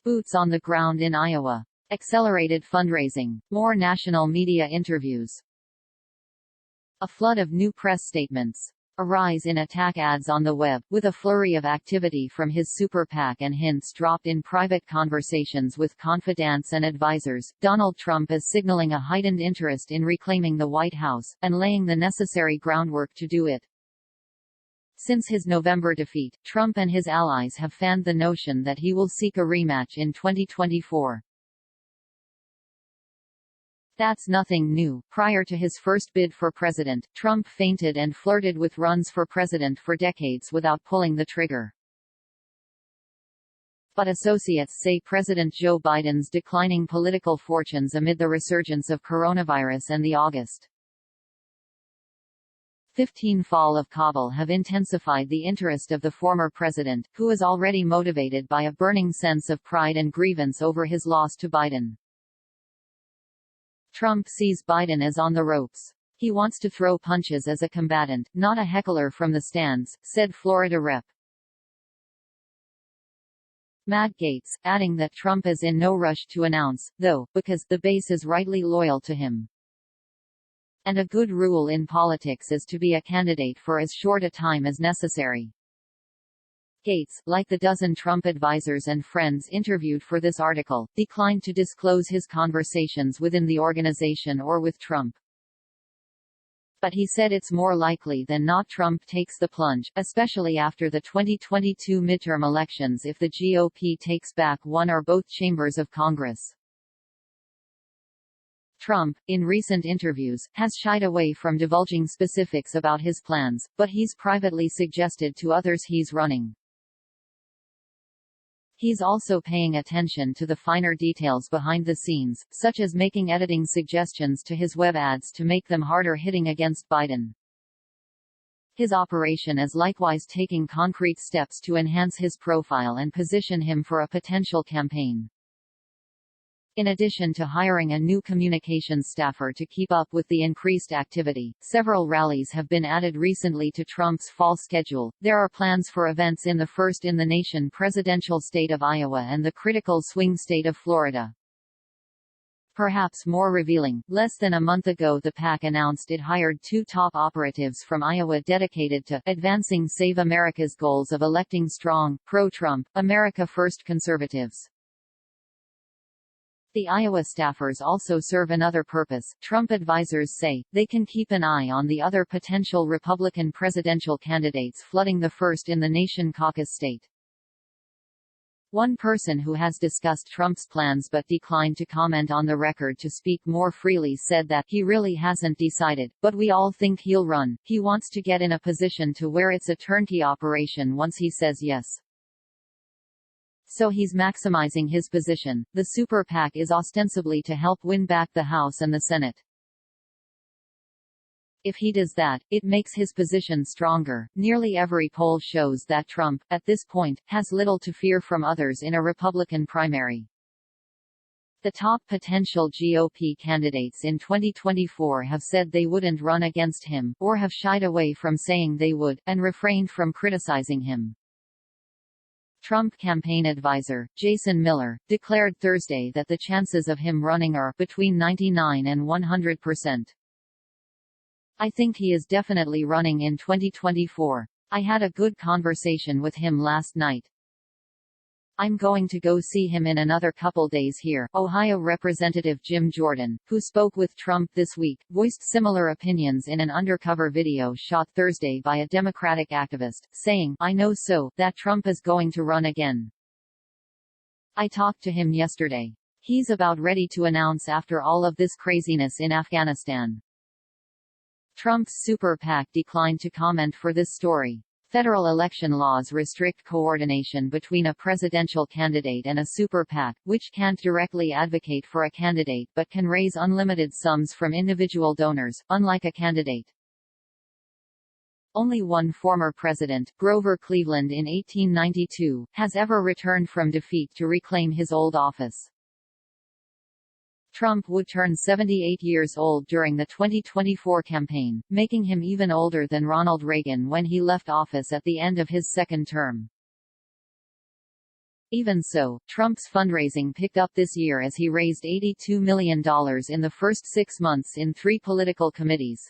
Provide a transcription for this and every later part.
Boots on the ground in Iowa. Accelerated fundraising. More national media interviews. A flood of new press statements. A rise in attack ads on the web, with a flurry of activity from his super PAC and hints dropped in private conversations with confidants and advisors. Donald Trump is signaling a heightened interest in reclaiming the White House, and laying the necessary groundwork to do it. Since his November defeat, Trump and his allies have fanned the notion that he will seek a rematch in 2024. That's nothing new. Prior to his first bid for president, Trump feinted and flirted with runs for president for decades without pulling the trigger. But associates say President Joe Biden's declining political fortunes amid the resurgence of coronavirus and the August 15 fall of Kabul have intensified the interest of the former president, who is already motivated by a burning sense of pride and grievance over his loss to Biden. Trump sees Biden as on the ropes. He wants to throw punches as a combatant, not a heckler from the stands, said Florida Rep. Matt Gaetz, adding that Trump is in no rush to announce, though, because the base is rightly loyal to him. And a good rule in politics is to be a candidate for as short a time as necessary. Gaetz, like the dozen Trump advisors and friends interviewed for this article, declined to disclose his conversations within the organization or with Trump. But he said it's more likely than not Trump takes the plunge, especially after the 2022 midterm elections if the GOP takes back one or both chambers of Congress. Trump, in recent interviews, has shied away from divulging specifics about his plans, but he's privately suggested to others he's running. He's also paying attention to the finer details behind the scenes, such as making editing suggestions to his web ads to make them harder hitting against Biden. His operation is likewise taking concrete steps to enhance his profile and position him for a potential campaign. In addition to hiring a new communications staffer to keep up with the increased activity, several rallies have been added recently to Trump's fall schedule. There are plans for events in the first-in-the-nation presidential state of Iowa and the critical swing state of Florida. Perhaps more revealing, less than a month ago the PAC announced it hired 2 top operatives from Iowa dedicated to advancing Save America's goals of electing strong, pro-Trump, America First conservatives. The Iowa staffers also serve another purpose. Trump advisors say they can keep an eye on the other potential Republican presidential candidates flooding the first-in-the-nation caucus state. One person who has discussed Trump's plans but declined to comment on the record to speak more freely said that he really hasn't decided, but we all think he'll run. He wants to get in a position to where it's a turnkey operation once he says yes. So he's maximizing his position. The super PAC is ostensibly to help win back the House and the Senate. If he does that, it makes his position stronger. Nearly every poll shows that Trump, at this point, has little to fear from others in a Republican primary. The top potential GOP candidates in 2024 have said they wouldn't run against him, or have shied away from saying they would, and refrained from criticizing him. Trump campaign advisor, Jason Miller, declared Thursday that the chances of him running are between 99 and 100%. I think he is definitely running in 2024. I had a good conversation with him last night. I'm going to go see him in another couple days here. Ohio Representative Jim Jordan, who spoke with Trump this week, voiced similar opinions in an undercover video shot Thursday by a Democratic activist, saying, "I know that Trump is going to run again. I talked to him yesterday. He's about ready to announce after all of this craziness in Afghanistan." Trump's super PAC declined to comment for this story. Federal election laws restrict coordination between a presidential candidate and a super PAC, which can't directly advocate for a candidate but can raise unlimited sums from individual donors, unlike a candidate. Only one former president, Grover Cleveland in 1892, has ever returned from defeat to reclaim his old office. Trump would turn 78 years old during the 2024 campaign, making him even older than Ronald Reagan when he left office at the end of his second term. Even so, Trump's fundraising picked up this year as he raised $82 million in the first 6 months in 3 political committees.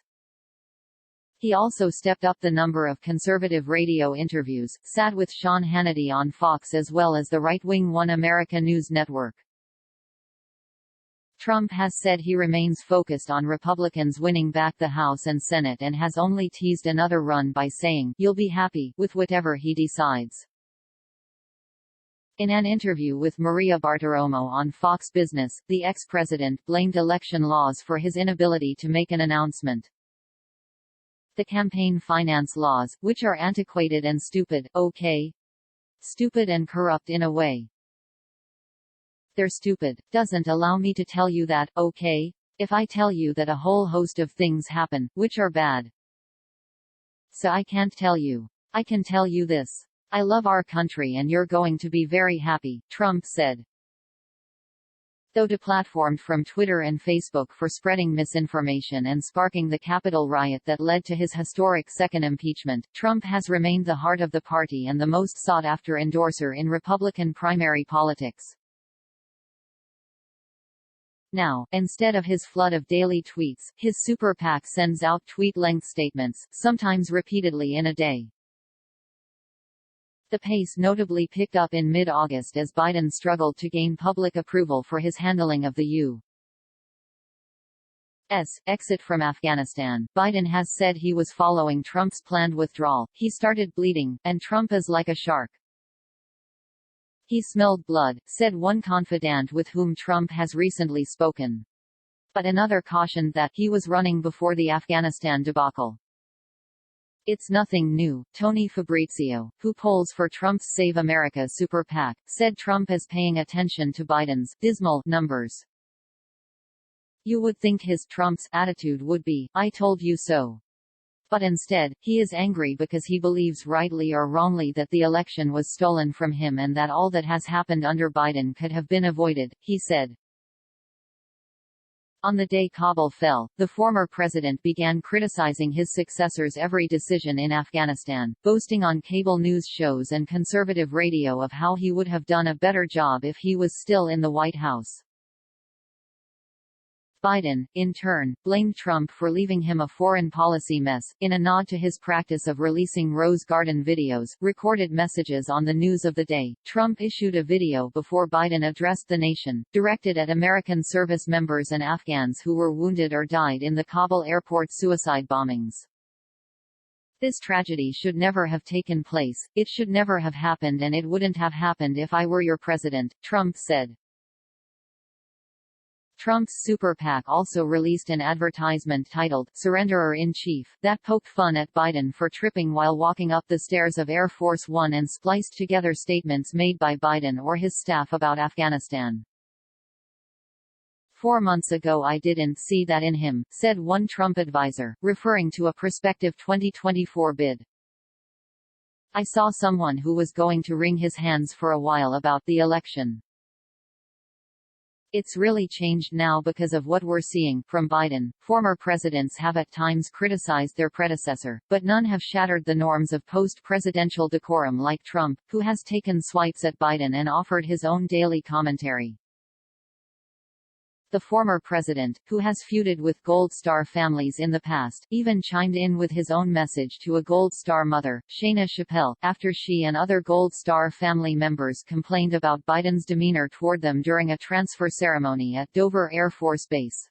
He also stepped up the number of conservative radio interviews, sat with Sean Hannity on Fox as well as the right-wing One America News Network. Trump has said he remains focused on Republicans winning back the House and Senate and has only teased another run by saying, "You'll be happy with whatever he decides." In an interview with Maria Bartiromo on Fox Business, the ex-president blamed election laws for his inability to make an announcement. The campaign finance laws, which are antiquated and stupid, okay? Stupid and corrupt in a way. They're stupid, doesn't allow me to tell you that, okay? If I tell you that a whole host of things happen, which are bad. So I can't tell you. I can tell you this. I love our country and you're going to be very happy, Trump said. Though deplatformed from Twitter and Facebook for spreading misinformation and sparking the Capitol riot that led to his historic second impeachment, Trump has remained the heart of the party and the most sought-after endorser in Republican primary politics. Now, instead of his flood of daily tweets, his super PAC sends out tweet-length statements, sometimes repeatedly in a day. The pace notably picked up in mid-August as Biden struggled to gain public approval for his handling of the U.S. exit from Afghanistan. Biden has said he was following Trump's planned withdrawal. He started bleeding, and Trump is like a shark. He smelled blood, said one confidant with whom Trump has recently spoken. But another cautioned that he was running before the Afghanistan debacle. It's nothing new. Tony Fabrizio, who polls for Trump's Save America Super PAC, said Trump is paying attention to Biden's dismal numbers. You would think Trump's attitude would be, "I told you so." But instead, he is angry because he believes rightly or wrongly that the election was stolen from him and that all that has happened under Biden could have been avoided, he said. On the day Kabul fell, the former president began criticizing his successor's every decision in Afghanistan, boasting on cable news shows and conservative radio of how he would have done a better job if he was still in the White House. Biden, in turn, blamed Trump for leaving him a foreign policy mess, in a nod to his practice of releasing Rose Garden videos, recorded messages on the news of the day. Trump issued a video before Biden addressed the nation, directed at American service members and Afghans who were wounded or died in the Kabul airport suicide bombings. This tragedy should never have taken place, it should never have happened and it wouldn't have happened if I were your president, Trump said. Trump's Super PAC also released an advertisement titled, Surrenderer-in-Chief, that poked fun at Biden for tripping while walking up the stairs of Air Force One and spliced together statements made by Biden or his staff about Afghanistan. 4 months ago I didn't see that in him, said one Trump advisor, referring to a prospective 2024 bid. I saw someone who was going to wring his hands for a while about the election. It's really changed now because of what we're seeing from Biden. Former presidents have at times criticized their predecessor, but none have shattered the norms of post-presidential decorum like Trump, who has taken swipes at Biden and offered his own daily commentary. The former president, who has feuded with Gold Star families in the past, even chimed in with his own message to a Gold Star mother, Shayna Chappelle, after she and other Gold Star family members complained about Biden's demeanor toward them during a transfer ceremony at Dover Air Force Base.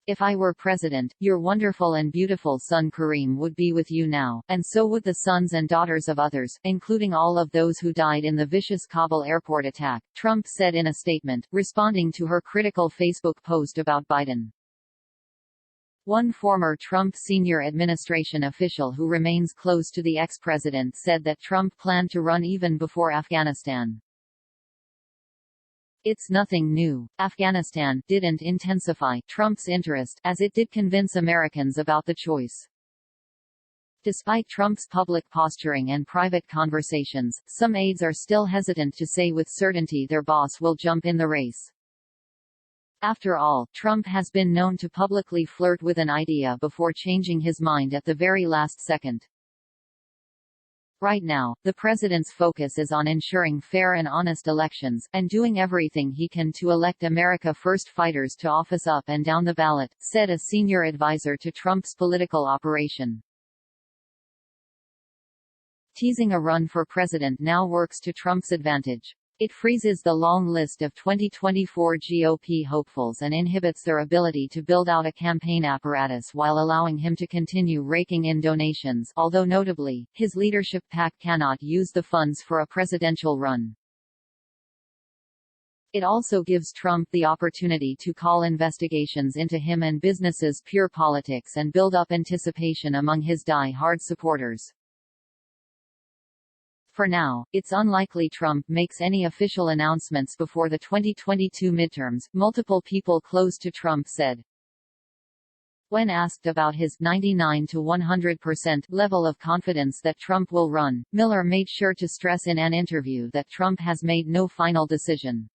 If I were president, your wonderful and beautiful son Kareem would be with you now, and so would the sons and daughters of others, including all of those who died in the vicious Kabul airport attack, Trump said in a statement, responding to her critical Facebook post about Biden. One former Trump senior administration official who remains close to the ex-president said that Trump planned to run even before Afghanistan. It's nothing new. Afghanistan didn't intensify Trump's interest, as it did convince Americans about the choice. Despite Trump's public posturing and private conversations, some aides are still hesitant to say with certainty their boss will jump in the race. After all, Trump has been known to publicly flirt with an idea before changing his mind at the very last second. Right now, the president's focus is on ensuring fair and honest elections, and doing everything he can to elect America First fighters to office up and down the ballot, said a senior advisor to Trump's political operation. Teasing a run for president now works to Trump's advantage. It freezes the long list of 2024 GOP hopefuls and inhibits their ability to build out a campaign apparatus while allowing him to continue raking in donations, although notably, his leadership PAC cannot use the funds for a presidential run. It also gives Trump the opportunity to call investigations into him and businesses pure politics and build up anticipation among his die-hard supporters. For now, it's unlikely Trump makes any official announcements before the 2022 midterms, multiple people close to Trump said. When asked about his 99 to 100% level of confidence that Trump will run, Miller made sure to stress in an interview that Trump has made no final decision.